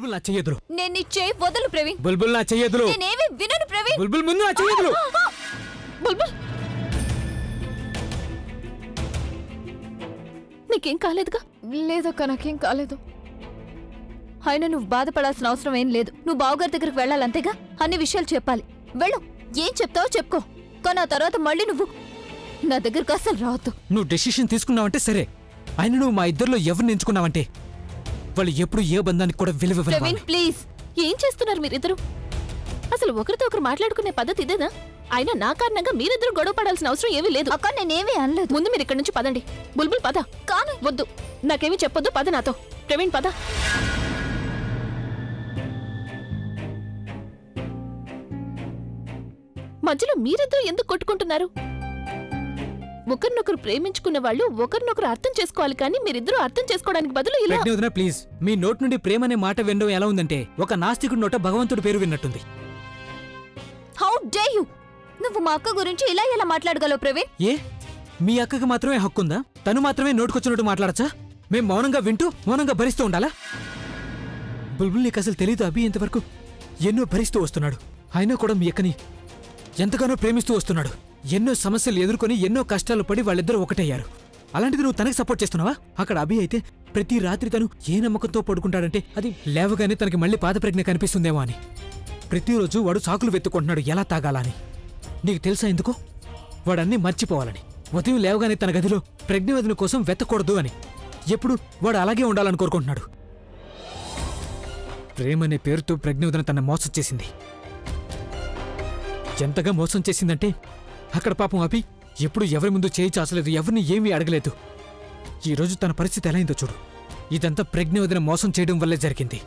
బుల్బుల్ నా చెయ్యదులు. నేను నీ చేయి వదలు ప్రవీణ్. బుల్బుల్ నా చెయ్యదులు. నేనేమి వినను ప్రవీణ్. బుల్బుల్ ముందు నా చెయ్యదులు. బుల్బుల్ నీకేం కాలేదుగా? లేదక్క, నాకేం కాలేదు. అయినా నువ్వు బాధపడాల్సిన అవసరం ఏం లేదు. నువ్వు బావగారి దగ్గరికి వెళ్ళాలంతేగా. అన్ని విషయాలు చెప్పాలి. వెళ్ళు, ఏం చెప్తావో చెప్పుకో. కానీ ఆ తర్వాత మళ్ళీ నువ్వు నా దగ్గరకు అసలు రావద్దు. నువ్వు డెసిషన్ తీసుకున్నావంటే సరే, ఆయన నువ్వు మా ఇద్దరిలో ఎవరిని ఎంచుకున్నావంటే వాళ్ళు ఎప్పుడు ఏ బంధానికి కూడా విలువ ఇవ్వరు. ప్రవీణ్ ప్లీజ్, ఏం చేస్తున్నారు మీరిద్దరు? అసలు ఒకరితో ఒకరు మాట్లాడుకునే పద్ధతి ఇదేనా? అయినా నా కారణంగా మీరిద్దరు గొడవ పడాల్సిన అవసరం ఏమీ లేదు. అక్క నేనేమీ అనలేదు. ముందు మీరు ఇక్కడి నుంచి పదండి. బుల్బుల్ పద. కాను వద్దు, నాకేమీ చెప్పొద్దు. పద నాతో. ప్రవీణ్ పద. మధ్యలో మీరిద్దరు ఎందుకు కొట్టుకుంటున్నారు? ఒకరినొకరు ప్రేమించుకున్న వాళ్ళు ఒకరినొకరు అర్థం చేసుకోవాలి, కానీ మీరిద్దరూ అర్థం చేసుకోవడానికి బదులు ఇలా. వదినా ప్లీజ్, మీ నోట్ నుండి ప్రేమ అనే మాట వినడం ఎలా ఉందంటే ఒక నాస్తికుడి నోట భగవంతుడి పేరు విన్నట్టుంది. How day you! నువ్వు మా అక్క గురించి ఇలా ఎలా మాట్లాడగలవు ప్రవీణ్? ఏ మీ అక్కకి మాత్రమే హక్కుందా? తను మాత్రమే నోటుకొచ్చినట్టు మాట్లాడచ్చా? మేం మౌనంగా వింటూ మౌనంగా భరిస్తూ ఉండాలా? బుల్బుల్ నీకు అసలు తెలీదు. అభి ఇంతవరకు ఎన్నో భరిస్తూ వస్తున్నాడు. అయినా కూడా మీ అక్కని ఎంతగానో ప్రేమిస్తూ వస్తున్నాడు. ఎన్నో సమస్యలు ఎదుర్కొని ఎన్నో కష్టాలు పడి వాళ్ళిద్దరూ ఒకటయ్యారు. అలాంటిది నువ్వు తనకి సపోర్ట్ చేస్తున్నావా? అక్కడ అభి అయితే ప్రతి రాత్రి తను ఏ నమ్మకంతో పడుకుంటాడంటే అది లేవగానే తనకి మళ్ళీ పాత ప్రజ్ఞ కనిపిస్తుందేమో అని. ప్రతిరోజు వాడు సాకులు వెతుక్కుంటున్నాడు ఎలా తాగాలని. నీకు తెలుసా ఎందుకో? వాడన్నీ మర్చిపోవాలని. ఉదయం లేవగానే తన గదిలో ప్రజ్ఞవదిన కోసం వెతకూడదు అని. ఎప్పుడు వాడు అలాగే ఉండాలని కోరుకుంటున్నాడు. ప్రేమనే పేరుతో ప్రజ్ఞవదిన తన మోసం చేసింది. ఎంతగా మోసం చేసిందంటే అక్కడ పాపం అభి ఎప్పుడు ఎవరి ముందు చేయి చాచలేదు, ఎవరిని ఏమీ అడగలేదు. ఈరోజు తన పరిస్థితి ఎలా అయిందో చూడు. ఇదంతా ప్రజ్ఞవదిన మోసం చేయడం వల్లే జరిగింది.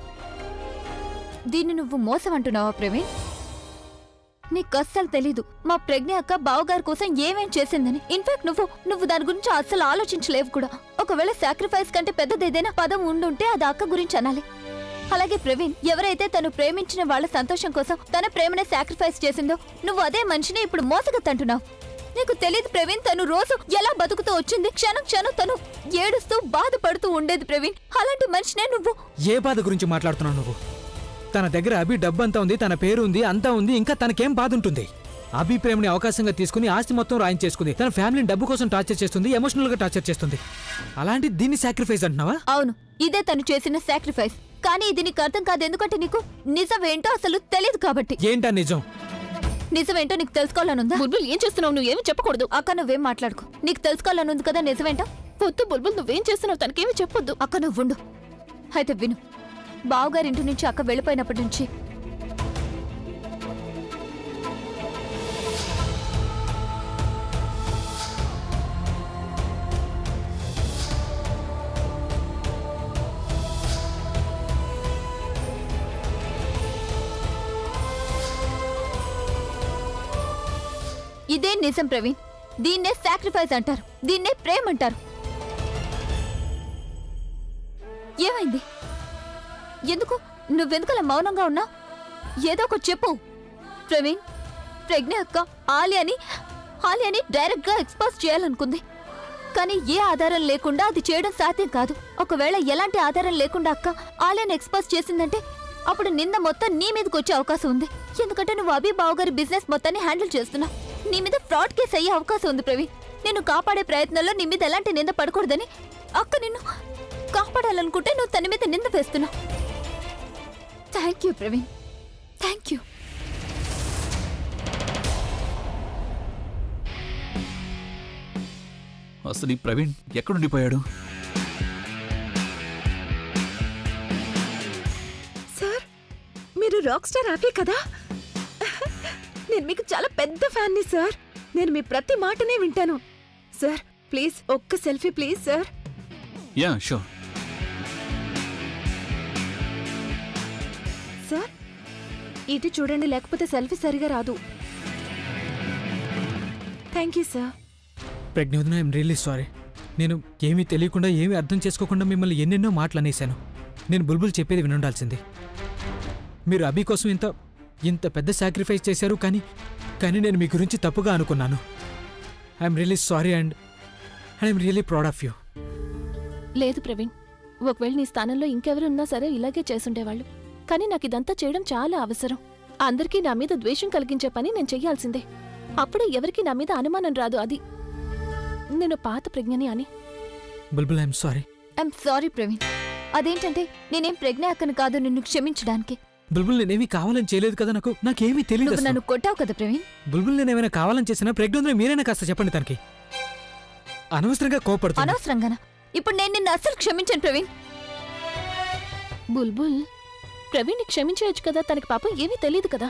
దీన్ని నువ్వు మోసం అంటున్నావా ప్రవీణ్? నీకు అస్సలు తెలీదు మా ప్రజ్ఞ అక్క బావగారి కోసం ఏమేం చేసిందని. ఇన్ఫాక్ట్ నువ్వు దాని గురించి అస్సలు ఆలోచించలేవు కూడా. ఒకవేళ సాక్రిఫైస్ కంటే పెద్దదేదైనా పదం ఉండుంటే అది అక్క గురించి అనాలి. అలాగే ప్రవీణ్, ఎవరైతే తను ప్రేమించిన వాళ్ళ సంతోషం కోసం తన ప్రేమనే సాక్రిఫైస్ చేసిందో నువ్వు అదే మనిషిని ఇప్పుడు మోసగత్తంటున్నావు. నీకు తెలియదు ప్రవీణ్, తను రోజు ఎలా బతుకుతూ వచ్చింది. క్షణం క్షణం తను ఏడుస్తూ బాధపడుతూ ఉండేది ప్రవీణ్. అలాంటి మనిషినే నువ్వు. ఏ బాధ గురించి మాట్లాడుతున్నావు నువ్వు? తన దగ్గర అభి డబ్బు అంతా ఉంది, తన పేరు ఉంది, అంతా ఉంది. ఇంకా తనకేం బాధ ఉంటుంది? అభి ప్రేమని అవకాశంగా తీసుకుని ఆస్తి మొత్తం రాయించేసుకుంది. తన ఫ్యామిలీని డబ్బు కోసం టార్చర్ చేస్తుంది, ఎమోషనల్ గా టార్చర్ చేస్తుంది. అలాంటి దీన్ని సాక్రిఫైస్ అంటున్నావా? అవును, ఇదే తను చేసిన సాక్రిఫైస్. కానీ ఇది నీకు అర్థం కాదు, ఎందుకంటే నీకు నిజమేంటో అసలు తెలియదు కాబట్టి. ఏంటా నిజం? నిజమేంటో నీకు తెలుసుకోవాలనుందా? బుల్బుల్ ఏం చేస్తున్నావు? నువ్వేమి చెప్పకూడదు. అక్క నువ్వేం మాట్లాడుకో. నీకు తెలుసుకోవాలనుంది కదా నిజమేంటో. పొద్దు బుల్బుల్ నువ్వేం చేస్తున్నావు తనకేమి చెప్పొద్దు. అక్క నువ్వు ఉండు. అయితే విను, బావగారింటి నుంచి అక్క వెళ్ళిపోయినప్పటి నుంచి ఇదే నిజం ప్రవీణ్. దీన్నే సాక్రిఫైస్ అంటారు, దీన్నే ప్రేమ అంటారు. ఏమైంది? ఎందుకు నువ్వెందుకలా మౌనంగా ఉన్నా? ఏదో ఒకటి చెప్పు ప్రవీణ్. ప్రజ్ఞ అక్క ఆలియాని డైరెక్ట్ గా ఎక్స్పోజ్ చేయాలనుకుంది, కానీ ఏ ఆధారం లేకుండా అది చేయడం సాధ్యం కాదు. ఒకవేళ ఎలాంటి ఆధారం లేకుండా అక్క ఆలియాని ఎక్స్పోజ్ చేసిందంటే అప్పుడు నింద మొత్తం నీ మీదకి వచ్చే అవకాశం ఉంది. ఎందుకంటే నువ్వు అభి బావగారి బిజినెస్ మొత్తాన్ని హ్యాండిల్ చేస్తున్నావు. నీ మీద ఫ్రాడ్ కేసు అయ్యే అవకాశం ఉంది ప్రవీణ్. నిన్ను కాపాడే ప్రయత్నంలో నీ మీద ఎలాంటి నింద పడకూడదని అక్క నిన్ను కాపాడాలనుకుంటే నువ్వు తన మీద నింద వేస్తున్నావు. Thank you Praveen, thank you. అసలు ఈ ప్రవీణ్ ఎక్కడుండిపోయాడు? సార్, మీరు రాక్ స్టార్ అభి కదా? నేను మీకు చాలా పెద్ద ఫ్యాన్ని సార్. నేను మీ ప్రతి మాటనే వింటాను సార్. ప్లీజ్ ఒక్క selfie please sir. Yeah sure. Sir ఇటు చూడండి, లేకపోతే సెల్ఫీ సరిగా రాదు. Thank you sir. ప్రజ్ఞోదన, ఐఎమ్ రియల్లీ సారీ. నేను ఏమీ తెలియకుండా ఏమీ అర్థం చేసుకోకుండా మిమ్మల్ని ఎన్నెన్నో మాటలు అనేశాను. నేను బుల్బుల్ చెప్పేది వినుండాల్సింది. మీరు అభి కోసం ఇంత పెద్ద సాక్రిఫైస్ చేశారు, కానీ నేను మీ గురించి తప్పుగా అనుకున్నాను. I'm really sorry and I'm really proud of you. లేదు ప్రవీణ్, ఒకవేళ నీ స్థానంలో ఇంకెవరున్నా సరే ఇలాగే చేసుండేవాళ్ళు. కానీ నాకు ఇదంతా చేయడం చాలా అవసరం. అందరికీ నా మీద ద్వేషం కలిగించే పని నేను చెయ్యాల్సిందే. అప్పుడే ఎవరికి నా మీద అనుమానం రాదు. అది నేను పాత ప్రజ్ఞని అని. Bulbul I'm sorry. I'm sorry Praveen. అదేంటంటే నేనేం ప్రజ్ఞ అక్కను కాదు నిన్ను క్షమించడానికి. బుల్బుల్ నేనేమీ కావాలని చేయలేదు కదా. నాకేమీ తెలియదు. నువ్వు నన్ను కొట్టావు కదా ప్రవీణ్. బుల్బుల్ నేనేమైనా కావాలని చేసినా ప్రజ్ఞ మీరైనా కాస్త చెప్పండి తనకి. అనవసరంగా కోపడుతుంది. అనవసరంగానా? ఇప్పుడు నేను నిన్ను అస్సలు క్షమించాను ప్రవీణ్. బుల్బుల్ ప్రవీణ్ని క్షమించవచ్చు కదా, తనకి పాపం ఏమీ తెలియదు కదా.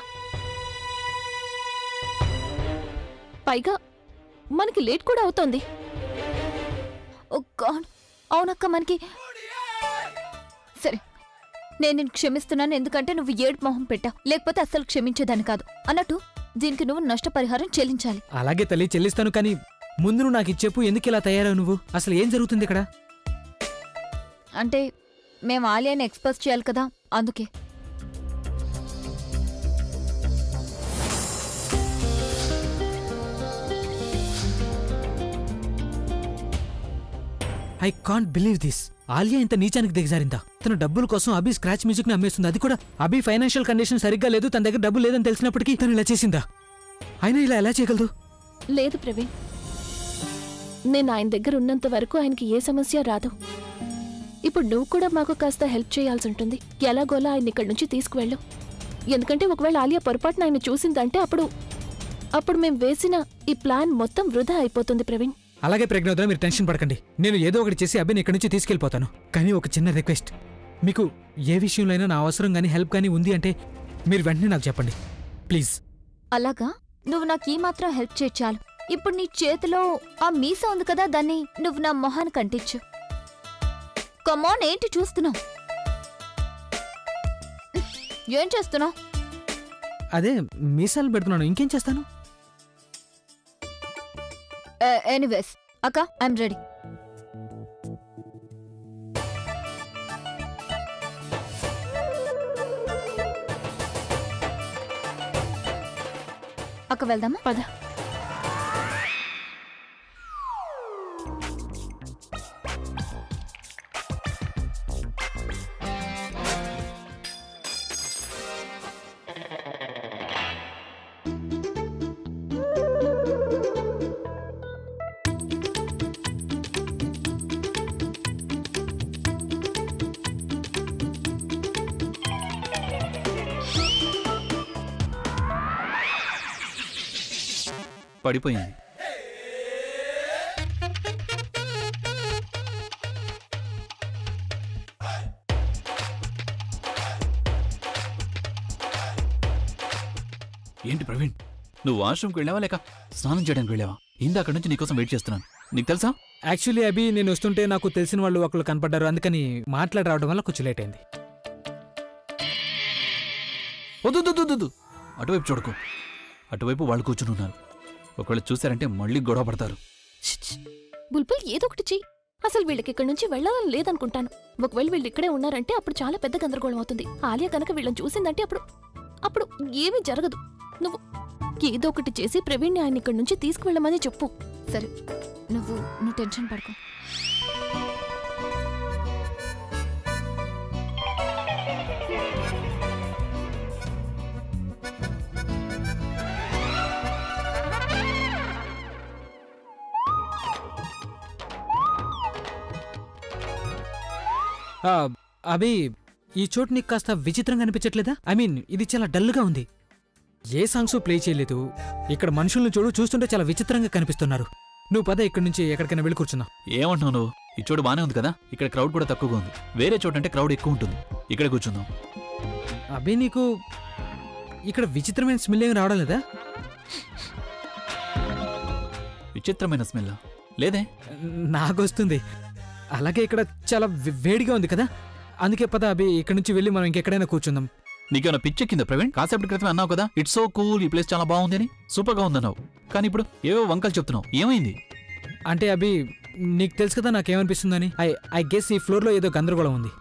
పైగా మనకి లేట్ కూడా అవుతోంది. ఓ గాడ్, అవునక్క మనకి. సరే నేను నిన్ను క్షమిస్తున్నాను, ఎందుకంటే నువ్వు ఏడు మొహం పెట్టావు. లేకపోతే అస్సలు క్షమించేదాన్ని కాదు. అన్నట్టు దీనికి నువ్వు నష్టపరిహారం చెల్లించాలి. అలాగే తల్లి, చెల్లిస్తాను. కానీ ముందు నువ్వు నాకు ఇచ్చేపు. ఎందుకు ఇలా తయారావు నువ్వు? అసలు ఏం జరుగుతుంది ఇక్కడ? అంటే మేము ఆలియాని ఎక్స్పోజ్ చేయాలి కదా, అందుకే. I can't believe this. Alia ఇంత నీచానికి దిగజారిందా? తన డబ్బుల కోసం అభి స్క్రాచ్ మ్యూజిక్ ని అమ్మేస్తుంది. అది కూడా అభి ఫైనాన్షియల్ కండిషన్ సరిగ్గా లేదు, తన దగ్గర డబ్బు లేదని తెలిసినప్పటికీ తను ఇలా చేసిందా? అయినా ఇలా ఎలా చేయగలదు? లేదు ప్రవీణ్, నేను ఆయన దగ్గర ఉన్నంత వరకు ఆయనకి ఏ సమస్య రాదు. ఇప్పుడు నువ్వు కూడా మాకు కాస్త హెల్ప్ చేయాల్సి ఉంటుంది. ఎలాగోలా ఆయన ఇక్కడి నుంచి తీసుకువెళ్ళు. ఎందుకంటే ఒకవేళ ఆలియా పొరపాటున ఆయన చూసిందంటే అప్పుడు మేం వేసిన ఈ ప్లాన్ మొత్తం వృధా అయిపోతుంది ప్రవీణ్. అలాగే ప్రజ్ఞోదయ, మీరు టెన్షన్ పడకండి. నేను ఏదో ఒకటి చేసి అభిని ఇక్కడి నుంచి తీసుకెళ్ళిపోతాను. కానీ ఒక చిన్న రిక్వెస్ట్, మీకు ఏ విషయంలో అయినా నా అవసరం కానీ హెల్ప్ కానీ ఉంది అంటే మీరు వెంటనే నాకు చెప్పండి ప్లీజ్. అలాగా? నువ్వు నాకు ఈ మాత్రం హెల్ప్ చేయొచ్చాలు. ఇప్పుడు నీ చేతిలో ఆ మీస ఉంది కదా, దాన్ని నువ్వు నా మొహాన్ని కంటించు. కమాన్, ఏంటి చూస్తున్నావు? ఏం చేస్తున్నావు? అదే మీసాలు పెడుతున్నాను, ఇంకేం చేస్తాను? ఎనీవేస్ అక్క, ఐఎమ్ రెడీ. అక్క వెళ్దామా? పద. పడిపోయింది. ఏంటి ప్రవీణ్, నువ్వు వాష్రూమ్కి వెళ్ళావా లేక స్నానం చేయడానికి వెళ్ళావా? ఇందాక నుంచి నీకోసం వెయిట్ చేస్తున్నాను. నీకు తెలుసా? యాక్చువల్లీ అభి, నేను వస్తుంటే నాకు తెలిసిన వాళ్ళు ఒకళ్ళు కనపడ్డారు, అందుకని మాట్లాడి రావడం వల్ల కొంచెం లేట్ అయింది. వద్దు, అటువైపు చూడకు. అటువైపు వాళ్ళు కూర్చుని ఉన్నారు. ఒకవేళ చూశారంటే మళ్ళీ గొడవ పడతారు. బుల్బుల్ ఏదో ఒకటి చెయ్యి. అసలు వీళ్ళకి ఇక్కడి నుంచి వెళ్ళాలని లేదనుకుంటాను. ఒకవేళ వీళ్ళు ఇక్కడే ఉన్నారంటే అప్పుడు చాలా పెద్ద గందరగోళం అవుతుంది. ఆలియా కనుక వీళ్ళని చూసిందంటే అప్పుడు ఏమీ జరగదు. నువ్వు ఏదో ఒకటి చేసి ప్రవీణ్ని ఆయన ఇక్కడి నుంచి తీసుకువెళ్ళమని చెప్పు. సరే, నువ్వు టెన్షన్ పడుకో. అభి, ఈ చోటు నీకు కాస్త విచిత్రంగా అనిపించట్లేదా? ఐ మీన్, ఇది చాలా డల్గా ఉంది. ఏ సాంగ్స్ ప్లే చేయలేదు. ఇక్కడ మనుషులను చూస్తుంటే చాలా విచిత్రంగా కనిపిస్తున్నారు. నువ్వు పద, ఇక్కడి నుంచి ఎక్కడికైనా వెళ్ళి కూర్చున్నా. ఏమంటున్నావు నువ్వు? ఈ చోటు బానే ఉంది కదా, ఇక్కడ క్రౌడ్ కూడా తక్కువగా ఉంది. వేరే చోటు అంటే క్రౌడ్ ఎక్కువ ఉంటుంది. ఇక్కడే కూర్చుందాం. అభి, నీకు ఇక్కడ విచిత్రమైన స్మెల్ ఏమి రావడం లేదా? విచిత్రమైన స్మెల్ లేదే. నాకొస్తుంది. అలాగే ఇక్కడ చాలా వేడిగా ఉంది కదా, అందుకే పద అభి, ఇక్కడి నుంచి వెళ్ళి మనం ఇంకెక్కడైనా కూర్చుందాం. నీకేమైనా పిచ్చెక్కిందా ప్రవీణ్? కాసేపటి క్రితం అన్నావు కదా ఇట్స్ సో కూల్, ఈ ప్లేస్ చాలా బాగుంది అని, సూపర్ గా ఉందన్నావు. కానీ ఇప్పుడు ఏవో వంకలు చెప్తున్నావు. ఏమైంది? అంటే అభి, నీకు తెలుసు కదా నాకేమనిపిస్తుందని. ఐ గెస్ ఈ ఫ్లోర్లో ఏదో గందరగోళం ఉంది.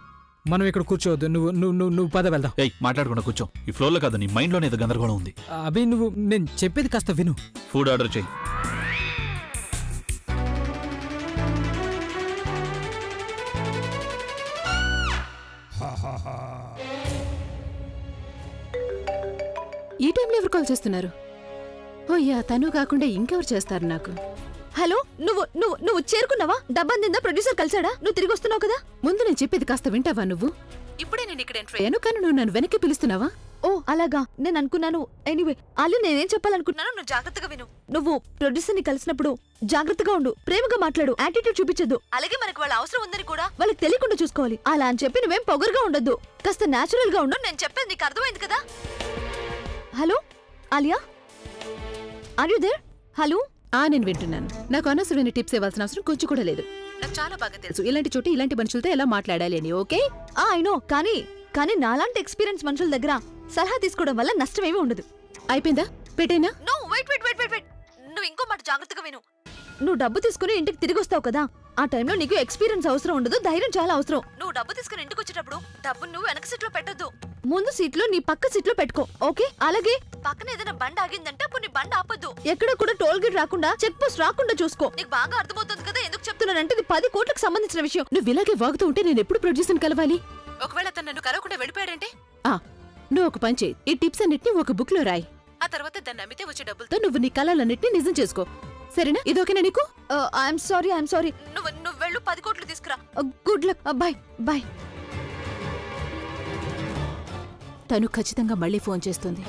మనం ఇక్కడ కూర్చోవద్దు. నువ్వు పద వెళ్దాం. మాట్లాడకుండా కూర్చో. ఈ ఫ్లోర్లో కాదు, నీ మైండ్లోనే ఏదో గందరగోళం ఉంది. అభి, నేను చెప్పేది కాస్త విను. ఫుడ్ ఆర్డర్ చేయి. ఎవరు కాల్ చేస్తున్నారు? ఓయ్యా, తను కాకుండా ఇంకెవరు చేస్తారు నాకు? హలో, నువ్వు నువ్వు నువ్వు చేరుకున్నావా? డబ్బందిందా? ప్రొడ్యూసర్ కలిసాడా? నువ్వు తిరిగి వస్తున్నావు కదా? ముందు నేను చెప్పేది కాస్త వింటావా నువ్వు? ఇప్పుడే నేను ఇక్కడ ఎంటర్ అయ్యాను, కానీ నువ్వు నన్ను వెనక్కి పిలుస్తున్నావా? ఓ అలాగా, నేను అనుకున్నాను. ఎనీవే ఆలు, నేనేం చెప్పాలనుకున్నాను నువ్వు జాగ్రత్తగా విను. నువ్వు ప్రొడ్యూసర్ ని కలిసినప్పుడు జాగ్రత్తగా ఉండు, ప్రేమగా మాట్లాడు, యాటిట్యూడ్ చూపించద్దు. అలాగే మనకు వాళ్ళ అవసరం ఉందని కూడా వాళ్ళకి తెలియకుండా చూసుకోవాలి. అలా అని చెప్పి నువ్వేం పొగరుగా ఉండొద్దు, కాస్త నేచురల్ గా ఉండు. నేను చెప్పేది నీకు అర్థమైంది కదా? Hello Alia, are you there? Hello. నేను వింటున్నాను. నాకు అనవసరమైన టిప్స్ ఇవ్వాల్సిన అవసరం కొంచెం కూడా లేదు. నాకు చాలా బాగా తెలుసు ఇలాంటి చోటు ఇలాంటి మనుషులతో ఎలా మాట్లాడాలి అని. ఓకే ఐ నో, కానీ నాలాంటి ఎక్స్పీరియన్స్ మనుషుల దగ్గర సలహా తీసుకోవడం వల్ల నష్టమేమీ ఉండదు. అయిపోయిందా? పెట్టేనా? No, wait. నువ్వు ఇంకో మాట జాగ్రత్తగా విను. నువ్వు డబ్బు తీసుకుని ఇంటికి తిరిగి వస్తావు కదా, ఆ టైంలో నీకు ఎక్స్పీరియన్స్ అవసరం ఉండదు, ధైర్యం చాలా అవసరం. నువ్వు డబ్బు తీసుకుని ఇంటికి వచ్చేటప్పుడు డబ్బు నువ్వు వెనక సీట్లో పెట్టొద్దు, ముందు సీట్లో నీ పక్క సీట్లో పెట్టుకో. ఓకే? అలాగే పక్కన ఏదైనా బండి ఆగిందంటే అప్పుడు నీ బండి ఆపొద్దు. ఎక్కడ కూడా టోల్ గేట్ రాకుండా, చెక్ పోస్ట్ రాకుండా చూసుకో. నీకు బాగా అర్థమవుతుంది కదా ఎందుకు చెప్తున్నానంటే ఇది 10 కోట్లకు సంబంధించిన విషయం. నువ్వు ఇలాగే వాగుతూ ఉంటే నేను ఎప్పుడు ప్రొడ్యూసర్ని కలవాలి? ఒకవేళ తను నన్ను కలవకుండా వెళ్ళిపోయాడంటే? నువ్వు ఒక పని చేయి, ఈ టిప్స్ అన్నిటిని ఒక బుక్ లో రాయి. ఆ తర్వాత దాన్ని అమ్మితే వచ్చే డబ్బులతో నువ్వు నీ కళలన్నిటిని నిజం చేసుకో. సరేనా? ఇదోకేనా నీకు? I'm sorry. నువ్వు వెళ్ళు, 10 కోట్లు తీసుకురా. Good luck. బాయ్. తను ఖచ్చితంగా మళ్ళీ ఫోన్ చేస్తుంది,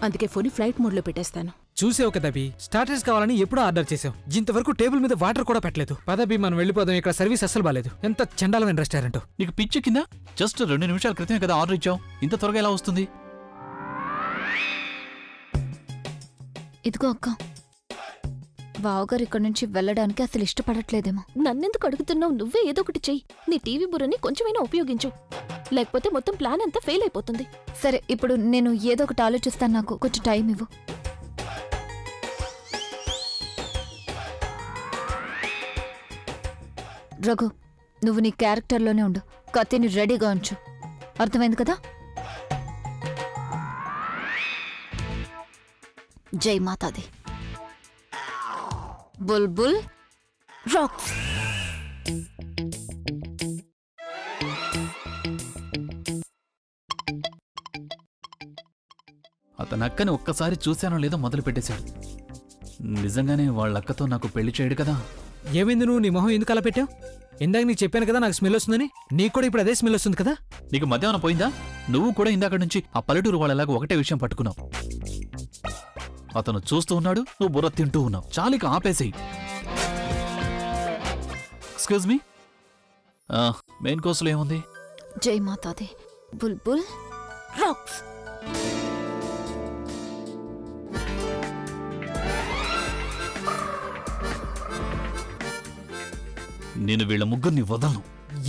అందుకే ఫోన్ ఫ్లైట్ మోడ్ లో పెట్టేస్తాను. చూసావు కదా అభి, స్టార్టర్స్ కావాలని ఎప్పుడో ఆర్డర్ చేసాం, ఇంతవరకు టేబుల్ మీద వాటర్ కూడా పెట్టలేదు. పదభి, మనం వెళ్ళిపోదాం, ఇక్కడ సర్వీస్ అస్సలు బాలేదు. ఎంత చండాలమైన రెస్టారెంట్. నీకు పిచ్చి కింద? జస్ట్ 2 నిమిషాల క్రితమే కదా ఆర్డర్ ఇచ్చావు, ఇంత త్వరగా ఎలా వస్తుంది? ఇదిగో అక్క, బావగారు ఇక్కడి నుంచి వెళ్ళడానికి అసలు ఇష్టపడట్లేదేమో. నన్నెందుకు అడుగుతున్నావు? నువ్వే ఏదో ఒకటి చెయ్యి. నీ టీవీ బుర్రని కొంచెమైనా ఉపయోగించు, లేకపోతే మొత్తం ప్లాన్ అంతా ఫెయిల్ అయిపోతుంది. సరే, ఇప్పుడు నేను ఏదో ఒకటి ఆలోచిస్తాను, నాకు కొంచెం టైం ఇవ్వు. రఘు, నువ్వు నీ క్యారెక్టర్లోనే ఉండు, కత్తిని రెడీగా ఉంచు. అర్థమైంది కదా? జై మాతాది. బుల్బుల్ రాక్స్. అతని అక్కని ఒక్కసారి చూశానో లేదో మొదలు పెట్టేశాడు. నిజంగానే వాళ్ళ అక్కతో నాకు పెళ్లి చేయడు కదా? ఏమైంది? నువ్వు నీ మొహం ఎందుకు అలా పెట్టావు? ఇందాక నీకు చెప్పాను కదా నాకు స్మెల్ వస్తుందని. నీకు కూడా ఇప్పుడు అదే స్మెల్ వస్తుంది కదా? నీకు మధ్యాహ్నం పోయిందా? నువ్వు కూడా ఇందాక నుంచి ఆ పల్లెటూరు వాళ్ళలాగా ఒకటే విషయం పట్టుకున్నావు. అతను చూస్తూ ఉన్నాడు, నువ్వు బుర్ర తింటూ ఉన్నావు. చాలిక ఆపేసేయి. ఎక్స్క్యూజ్ మీ, మెయిన్ కోర్సులో ఏముంది? జై మాతాది. బుల్బుల్ రాక్స్. నేను వీళ్ళ ముగ్గురిని వదలను.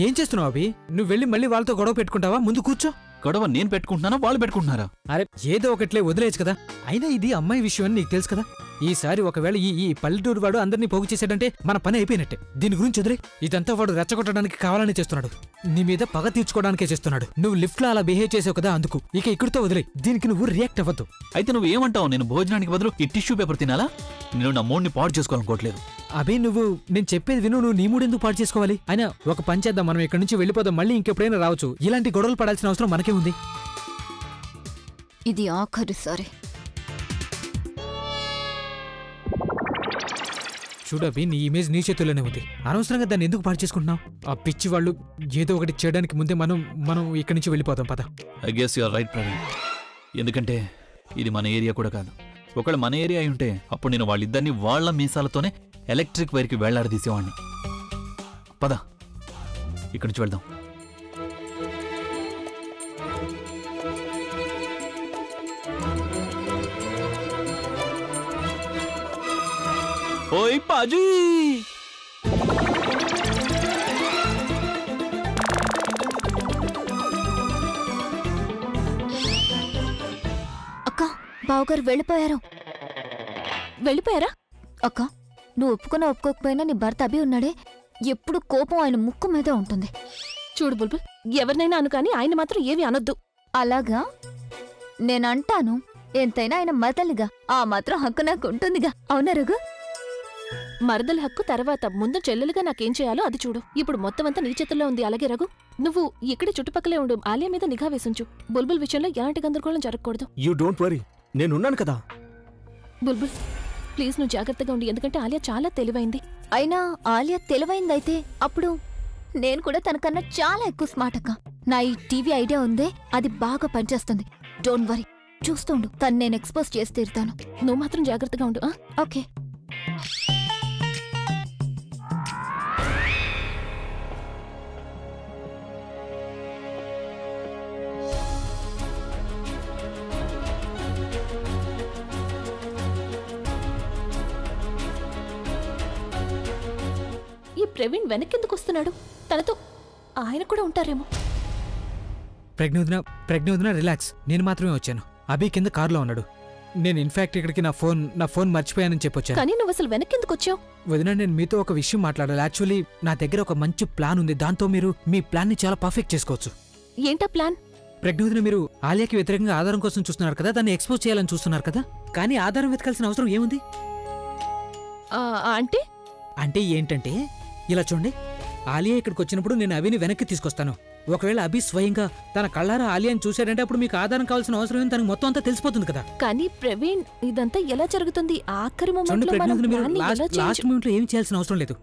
ఏం చేస్తున్నావు అభి? నువ్వు వెళ్ళి మళ్ళీ వాళ్ళతో గొడవ పెట్టుకుంటావా? ముందు కూర్చో. గొడవ నేను పెట్టుకుంటున్నానా, వాళ్ళు పెట్టుకుంటున్నారా? అరే, ఏదో ఒకట్లే వదిలేయచ్చు కదా. అయినా ఇది అమ్మాయి విషయం అని నీకు తెలుసు కదా. ఈసారి ఒకవేళ ఈ పల్లెటూరు వాడు అందరినీ పోగు చేశాడంటే మన పని అయిపోయినట్టే. దీని గురించి వదిలే. ఇదంతా వాడు రెచ్చగొట్టడానికి కావాలని చేస్తున్నాడు, నీ మీద పగ తీర్చుకోవడానికే చేస్తున్నాడు. నువ్వు లిఫ్ట్ లో అలా బిహేవ్ చేసావు కదా, అందుకు. ఇక ఇక్కడితో వదిలే, దీనికి నువ్వు రియాక్ట్ అవ్వద్దు. అయితే నువ్వు ఏమంటావు? నేను భోజనానికి బదులు ఈ టిష్యూ పేపర్ తినాలా? నేను నా మూడ్ని పాడు చేసుకోవాలనుకోవట్లేదు. అబే, నేను చెప్పేది విను. నువ్వు నీ మూడెందుకు పాడు చేసుకోవాలి? అయినా ఒక పని చేద్దాం, మనం ఇక్కడి నుంచి వెళ్ళిపోదాం. మళ్ళీ ఇంకెప్పుడైనా రావచ్చు. ఇలాంటి గొడవలు పడాల్సిన అవసరం మనకే ఉంది. ఇది ఆఖరిసారి. చూడబి, నీ ఇమేజ్ నీ చేతుల్లోనే ఉంది. అనవసరంగా దాన్ని ఎందుకు పాడు చేసుకుంటున్నావు? ఆ పిచ్చి వాళ్ళు ఏదో ఒకటి చేయడానికి ముందే మనం ఇక్కడి నుంచి వెళ్ళిపోదాం. పద. I guess you are right Praveen. ఎందుకంటే ఇది మన ఏరియా కూడా కాదు. ఒకవేళ మన ఏరియా అయి ఉంటే అప్పుడు నేను వాళ్ళిద్దరిని వాళ్ల మీసాలతోనే ఎలక్ట్రిక్ వైర్కి వేళ్లాడదీసేవాడిని. పద, ఇక్కడి నుంచి వెళ్దాం. ఓయ్ పాజీ, అక్క, బావగారు వెళ్ళిపోయారు. వెళ్ళిపోయారా? అక్క, నువ్వు ఒప్పుకోకపోయినా నీ భర్త అభి ఉన్నాడే, ఎప్పుడు కోపం ఆయన ముక్కు మీద ఉంటుంది. చూడు బుల్బుల్, ఎవరినైనా అను కానీ ఆయన మాత్రం ఏవి అనొద్దు. అలాగా? నేనంటాను. ఎంతైనా ఆయన మరదలిగా ఆ మాత్రం హక్కు నాకు ఉంటుందిగా. అవునా రఘు? మరదల హక్కు తర్వాత, ముందు చెల్లెలుగా నాకేం చేయాలో అది చూడు. ఇప్పుడు మొత్తం అంతా నీ చేతుల్లో ఉంది. అలాగే రఘు, నువ్వు ఇక్కడే చుట్టుపక్కలే ఉండు. ఆలియా మీద నిఘా వేసుంచు. బుల్బుల్ విషయంలో ఎలాంటి గందరగోళం జరగకూడదు. యూ డోంట్ వరీ, నేనున్నాను కదా. బుల్బుల్ ప్లీజ్ నువ్వు జాగ్రత్తగా ఉండి, ఎందుకంటే ఆలియా చాలా తెలివైంది. అయినా ఆలియా తెలివైందైతే అప్పుడు నేను కూడా తనకన్నా చాలా ఎక్కువ స్మార్ట్ అక్క. నా ఈ టీవీ ఐడియా ఉందే, అది బాగా పనిచేస్తుంది. డోంట్ వరీ, చూస్తుండు, తను నేను ఎక్స్పోజ్ చేసి తీరుతాను. నువ్వు మాత్రం జాగ్రత్తగా ఉండు. ఓకే. ఈ ప్రవీణ్ వెనకెందుకు వస్తున్నాడు? తనతో ఆయన కూడా ఉంటారేమో. ప్రజ్ఞోదన రిలాక్స్, నేను మాత్రమే వచ్చాను. అభి కింద కారులో ఉన్నాడు. నేను ఇన్ఫాక్ట్ ఇక్కడికి నా ఫోన్ మర్చిపోయానని చెప్పొచ్చాను. కానీ నువ్వు అసలు వెనకెందుకు వచ్చావు? వదిన, నేను మీతో ఒక విషయం మాట్లాడాలి. యాక్చువల్లీ నా దగ్గర ఒక మంచి ప్లాన్ ఉంది. దాంతో మీరు మీ ప్లాన్ ని చాలా పర్ఫెక్ట్ చేసుకోవచ్చు. ఏంటా ప్లాన్? ప్రజ్ఞోదన, మీరు ఆలియాకి వ్యతిరేకంగా ఆధారం కోసం చూస్తున్నారు కదా, దాన్ని ఎక్స్పోజ్ చేయాలని చూస్తున్నారు కదా. కానీ ఆధారం వెతకాల్సిన అవసరం ఏముంది? అంటే ఏంటంటే, ఇలా చూడండి, ఆలియా ఇక్కడికి వచ్చినప్పుడు నేను అభిని వెనక్కి తీసుకొస్తాను. ఒకవేళ అభి స్వయంగా తన కళ్ళారా ఆలియాని చూశాడంటే అప్పుడు మీకు ఆధారం కావాల్సిన అవసరం ఏం, తనకు మొత్తం అంతా తెలిసిపోతుంది కదా. కానీ ప్రవీణ్, ఇదంతా ఎలా జరుగుతుంది? ఆఖరి చూడండి ప్రజ్ఞోదన, మీరు లాస్ట్ మూమెంట్ లో ఏం చేయాల్సిన అవసరం లేదు.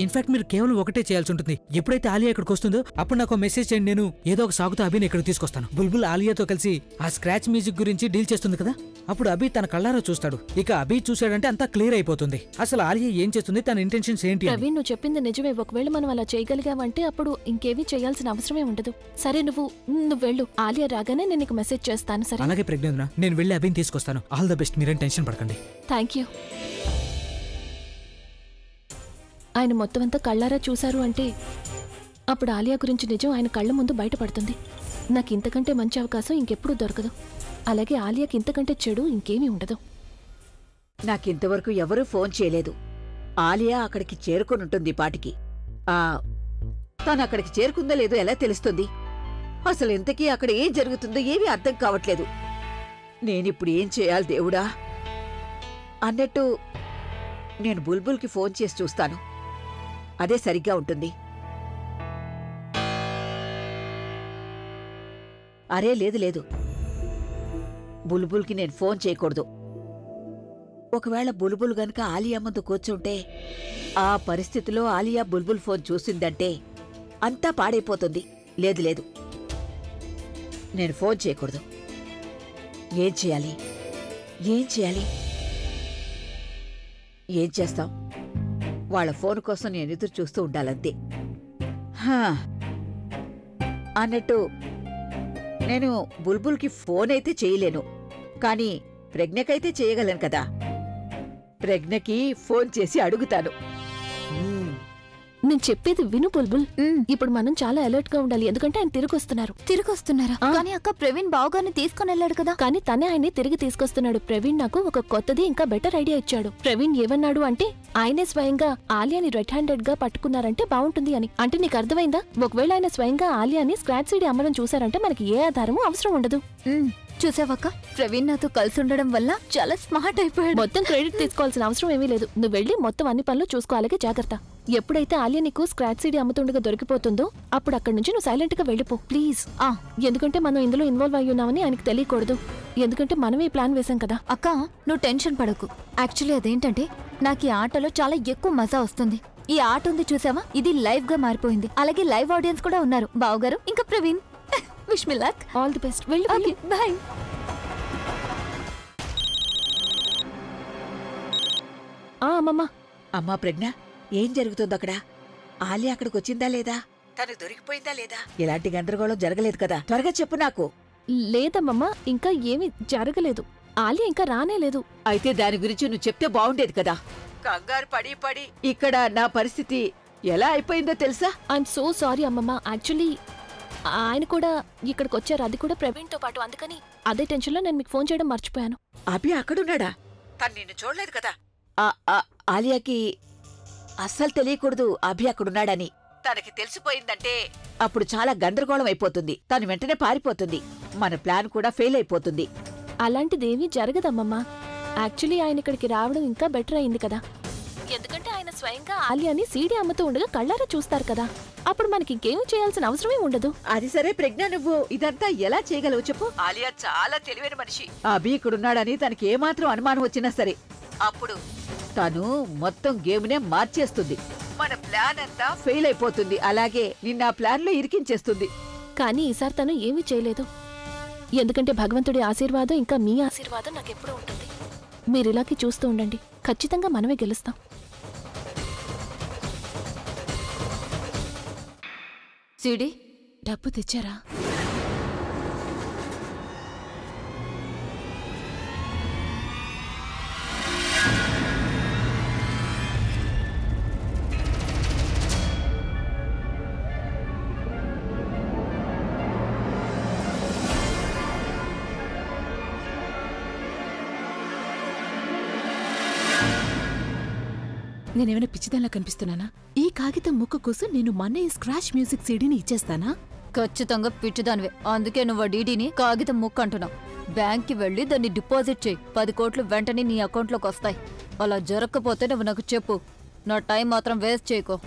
ఇన్ఫాక్ట్ మీరు కేవలం ఒకటే చేయాల్సి ఉంటుంది. ఎప్పుడైతే ఆలియా ఇక్కడికి వస్తుందో అప్పుడు నాకు మెసేజ్ చేయండి. నేను ఏదో ఒక సాగుతో అభిని ఇక్కడ తీసుకొస్తాను. బుల్బుల్ ఆలియాతో కలిసి ఆ స్క్రాచ్ మ్యూజిక్ గురించి డీల్ చేస్తుంది కదా, అప్పుడు అభి తన కళ్ళారా చూస్తాడు. ఇక అభి చూశాడంటే అంతా క్లియర్ అయిపోతుంది. అసలు ఆలియా ఏం చేస్తుంది, తన ఇంటెన్షన్స్ ఏంటి. ప్రవీణ్, నువ్వు చెప్పింది నిజమే. ఒకవేళ మనం అలా చేయగలిగామంటే అప్పుడు ఇంకేమీ చేయాల్సిన అవసరమే ఉండదు. సరే, నువ్వు వెళ్ళు. ఆలియా రాగానే నేను నీకు మెసేజ్ చేస్తాను. సరే? అలాగే ప్రజ్ఞోదన, నేను వెళ్ళి అభిని తీసుకొస్తాను. ఆల్ ద బెస్ట్, మీరేం టెన్షన్ పడకండి. Thank you. ఆయన మొత్తం అంతా కళ్ళారా చూశారు అంటే అప్పుడు ఆలియా గురించి నిజం ఆయన కళ్ళ ముందు బయటపడుతుంది. నాకు ఇంతకంటే మంచి అవకాశం ఇంకెప్పుడూ దొరకదు. అలాగే ఆలియాకి ఇంతకంటే చెడు ఇంకేమీ ఉండదు. నాకింతవరకు ఎవరూ ఫోన్ చేయలేదు. ఆలియా అక్కడికి చేరుకొనుంటుంది పాటికి. తను అక్కడికి చేరుకుందో లేదో ఎలా తెలుస్తుంది? అసలు ఇంతకీ అక్కడ ఏం జరుగుతుందో ఏమీ అర్థం కావట్లేదు. నేనిప్పుడు ఏం చేయాలి దేవుడా? అన్నట్టు నేను బుల్బుల్కి ఫోన్ చేసి చూస్తాను. అదే సరిగ్గా ఉంటుంది. అరే లేదు, బుల్బుల్కి నేను ఫోన్ చేయకూడదు. ఒకవేళ బుల్బుల్ గనక ఆలియా ముందు కూర్చుంటే, ఆ పరిస్థితిలో ఆలియా బుల్బుల్ ఫోన్ చూసిందంటే అంతా పాడైపోతుంది. లేదు, నేను ఫోన్ చేయకూడదు. ఏం చేయాలి? ఏం చేస్తాం? వాళ్ళ ఫోన్ కోసం నేను ఎదురు చూస్తూ ఉండాలంతే. అన్నట్టు నేను బుల్బుల్కి ఫోన్ అయితే చేయలేను, కానీ ప్రజ్ఞకైతే చేయగలను కదా. ప్రజ్ఞకి ఫోన్ చేసి అడుగుతాను. నేను చెప్పేది విను బుల్బుల్. ఇప్పుడు మనం చాలా అలర్ట్ గా ఉండాలి, ఎందుకంటే ఆయన తిరిగొస్తున్నారా? కానీ అక్క, ప్రవీణ్ బావగారిని తీసుకుని వెళ్ళాడు కదా. కానీ తనే ఆయన్ని తిరిగి తీసుకొస్తున్నాడు. ప్రవీణ్ నాకు ఒక కొత్తది ఇంకా బెటర్ ఐడియా ఇచ్చాడు. ప్రవీణ్ ఏమన్నాడు అంటే, ఆయనే స్వయంగా ఆలియాని రెడ్ హ్యాండెడ్ గా పట్టుకున్నారంటే బాగుంటుంది అని. అంటే నీకు అర్థమైందా? ఒకవేళ ఆయన స్వయంగా ఆలియాని స్క్రాచ్ సీడీ అమ్మడం చూసారంటే మనకి ఏ ఆధారమూ అవసరం ఉండదు. చూసావక్క, ప్రవీణ్ నాతో కలిసి ఉండడం వల్ల చాలా స్మార్ట్ అయిపోయాడు. మొత్తం క్రెడిట్ తీసుకోవాల్సిన అవసరం ఏమీ లేదు. నువ్వు వెళ్ళి మొత్తం అన్ని పనులు చూసుకోవాలగే జాగ్రత్త. ఎప్పుడైతే ఆలియా నీకు స్క్రాచ్ సీడీ అమ్ముతుండగా దొరికిపోతుందో అప్పుడు అక్కడి నుంచి నువ్వు సైలెంట్ గా వెళ్ళిపో ప్లీజ్. ఎందుకంటే మనం ఇందులో ఇన్వాల్వ్ అయ్యి ఉన్నామని ఆయనకు తెలియకూడదు. ఎందుకంటే మనమే ప్లాన్ వేసాం కదా. అక్క, నువ్వు టెన్షన్ పడకు. యాక్చువల్లీ అదేంటంటే, నాకు ఈ ఆటలో చాలా ఎక్కువ మజా వస్తుంది. ఈ ఆట ఉంది చూసావా, ఇది లైవ్ గా మారిపోయింది. అలాగే లైవ్ ఆడియన్స్ కూడా ఉన్నారు, బావగారు ఇంకా Praveen. Wish me luck. All the best. వెళ్ళు. Okay, bye. అమ్మా ప్రజ్ఞ, ఏం జరుగుతుంది అక్కడ? ఆలియా అక్కడికి వచ్చిందా లేదా? తను దొరికిపోయిందా లేదా? ఎలాంటి గందరగోళం జరగలేదు కదా? త్వరగా చెప్పు నాకు. లేదమ్మమ్మ, ఇంకా ఏమీ జరగలేదు. ఆలియా ఇంకా రానేలేదు. అయితే దాని గురించి నువ్వు చెప్తే బాగుండేది కదా. కంగారు పడి ఇక్కడ నా పరిస్థితి ఎలా అయిపోయిందో తెలుసా? ఐఎమ్ సో సారీ అమ్మమ్మ. యాక్చువల్లీ ఆయన కూడా ఇక్కడికి వచ్చారు, అది కూడా ప్రవీణ్ తో పాటు. అందుకని అదే టెన్షన్ లో నేను మీకు ఫోన్ చేయడం మర్చిపోయాను. అభి అక్కడున్నాడా? తను నిన్ను చూడలేదు కదా. ఆలియాకి అస్సలు తెలియకూడదు అభి అక్కడున్నాడని. తనకి తెలిసిపోయిందంటే అప్పుడు చాలా గందరగోళం అయిపోతుంది. తను వెంటనే పారిపోతుంది. మన ప్లాన్ కూడా ఫెయిల్ అయిపోతుంది. అలాంటిదేమీ జరగదమ్మమ్మ. యాక్చువల్లీ ఆయన ఇక్కడికి రావడం ఇంకా బెటర్ అయింది కదా. ఎందుకంటే ఆయన ఆయన స్వయంగా ఆలియాని సీడీ అమ్ముతూ ఉండగా కళ్ళారా చూస్తారు కదా, అప్పుడు మనకి ఇంకేమీ చేయాల్సిన అవసరమే ఉండదు. అది సరే ప్రజ్ఞ, నువ్వు ఇదంతా ఎలా చేయగలవు చెప్పు. ఆలియా చాలా తెలివైన మనిషి. అభి ఇక్కడున్నాడని తనకి ఏమాత్రం అనుమానం వచ్చినా సరే అప్పుడు తను మొత్తం గేమ్నే మార్చేస్తుంది. మన ప్లాన్ అంతా ఫెయిల్ అయిపోతుంది. అలాగే నిన్న ఆ ప్లాన్ లో ఇరికించేస్తుంది. కానీ ఈసారి తను ఏమీ చేయలేదు. ఎందుకంటే భగవంతుడి ఆశీర్వాదం ఇంకా మీ ఆశీర్వాదం నాకెప్పుడూ ఉంటుంది. మీరిలాగే చూస్తూ ఉండండి, ఖచ్చితంగా మనమే గెలుస్తాం. సీడీ డబ్బు తెచ్చారా? నేనేమైనా పిచ్చిదానిలా కనిపిస్తున్నానా? ఈ కాగితం ముక్క కోసం నేను మన్నయ్య స్క్రాచ్ మ్యూజిక్ సీడీని ఇచ్చేస్తానా? ఖచ్చితంగా పిచ్చిదానివే. అందుకే నువ్వు డీడీని కాగితం ముక్క అంటున్నావు. బ్యాంక్కి వెళ్ళి దాన్ని డిపాజిట్ చేయి. 10 కోట్లు వెంటనే నీ అకౌంట్లోకి వస్తాయి. అలా జరగకపోతే నువ్వు నాకు చెప్పు. నా టైం మాత్రం వేస్ట్ చేయకో.